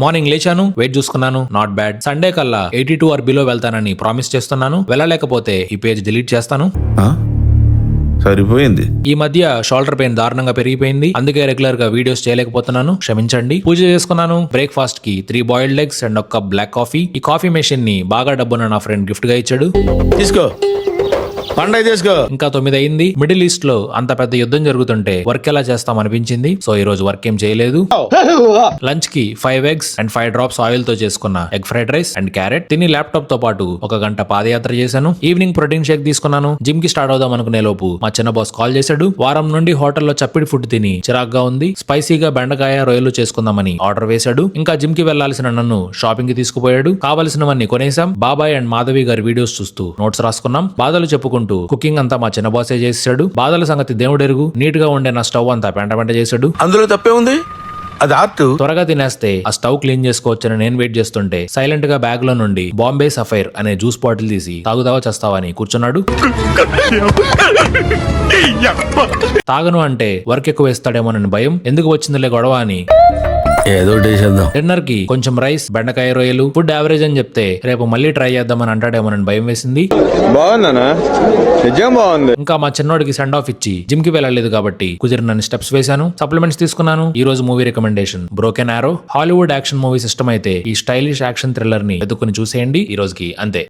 Morning లేచాను, wait చూసుకున్నాను, not bad. Sunday కల్లా 82 ఆర్ బిలో వెళ్తానని ప్రామిస్ చేస్తున్నాను. వెళ్ళలేకపోతే ఈ పేజ్ డిలీట్ చేస్తాను. ఆ? సరిపోయింది. ఈ మధ్య షోల్డర్ పెయిన్ దారుణంగా పెరిగిపోయింది, అందుకే రెగ్యులర్ గా వీడియోస్ చేయలేకపోతున్నాను, క్షమించండి. పూజ చేసుకున్నాను. బ్రేక్ఫాస్ట్ కి 3 బాయిల్డ్ ఎగ్స్ అండ్ ఒక కప్ బ్లాక్ కాఫీ. ఈ కాఫీ మెషిన్ ని బాగా డబ్బున నా ఫ్రెండ్ గిఫ్ట్ గా ఇచ్చాడు. తీసుకో, పండగ తీసుకో. ఇంకా 9 అయింది. మిడిల్ ఈస్ట్ లో అంత పెద్ద యుద్ధం జరుగుతుంటే వర్క్ ఎలా చేస్తాం అనిపించింది. సో ఈ రోజు వర్క్ ఏం చేయలేదు. లంచ్ కి 5 ఎగ్స్ అండ్ 5 డ్రాప్స్ ఆయిల్ తో చేసుకున్న egg fried rice and carrot తిని ల్యాప్టాప్ తో పాటు 1 గంట పాదయాత్ర చేశాను. ఈవినింగ్ ప్రోటీన్ షేక్ తీసుకున్నాను. జిమ్ కి స్టార్ట్ అవుదాం అనుకునే లోపు మా చిన్న బాస్ కాల్ చేశాడు. వారం నుండి హోటల్లో చప్పిడి ఫుడ్ తిని చిరాగ్గా ఉంది, స్పైసీగా బెండకాయ రొయ్యలు చేసుకుందామని ఆర్డర్ వేశాడు. ఇంకా జిమ్ కి వెళ్లాల్సిన నన్ను షాపింగ్ కి తీసుకుపోయాడు. కావలసినవన్నీ కొనేసాం. బాబాయ్ అండ్ మాధవి గారి వీడియోస్ చూస్తూ నోట్స్ రాసుకున్నాం. బాధలు చెప్పుకుంటూ కుకింగ్ అంతా మా చిన్న బాసే చేసాడు. బాధల సంగతి దేవుడెరుగు. నీట్ గా ఉండే నా స్టవ్ అంతా పెంట చేశాడు. అందులో తప్పే ఉంది, అది ఆర్ట్. త్వరగా తినేస్తే ఆ స్టవ్ క్లీన్ చేసుకోవచ్చని నేను వెయిట్ చేస్తుంటే సైలెంట్ గా బ్యాగ్ లో నుండి బాంబే సఫైర్ అనే జ్యూస్ బాటిల్ తీసి తాగుదావా చేస్తావని కూర్చున్నాడు. తాగను అంటే వర్క్ ఎక్కువ వేస్తాడేమోనని భయం, ఎందుకు వచ్చిందిలే గొడవ అని ఏదో చేద్దాం. డిన్నర్ కి కొంచెం రైస్, బెండకాయ రొయ్యలు. ఫుడ్ యావరేజ్ అని చెప్తే రేపు మళ్ళీ ట్రై చేద్దామని అంటాడేమోనని భయం వేసింది. బాగుందనా? నిజం బాగుంది. ఇంకా మా చిన్నోడికి సెండ్ ఆఫ్ ఇచ్చి జిమ్ కి వెళ్ళలేదు కాబట్టి కుదిరినన్ని స్టెప్స్ వేశాను. సప్లిమెంట్స్ తీసుకున్నాను. ఈ రోజు మూవీ రికమెండేషన్ బ్రోకెన్ ఆరో. హాలీవుడ్ యాక్షన్ మూవీస్ ఇష్టమైతే ఈ స్టైలిష్ యాక్షన్ థ్రిల్లర్ ని వెతుక్కుని చూసేయండి. ఈ రోజుకి అంతే.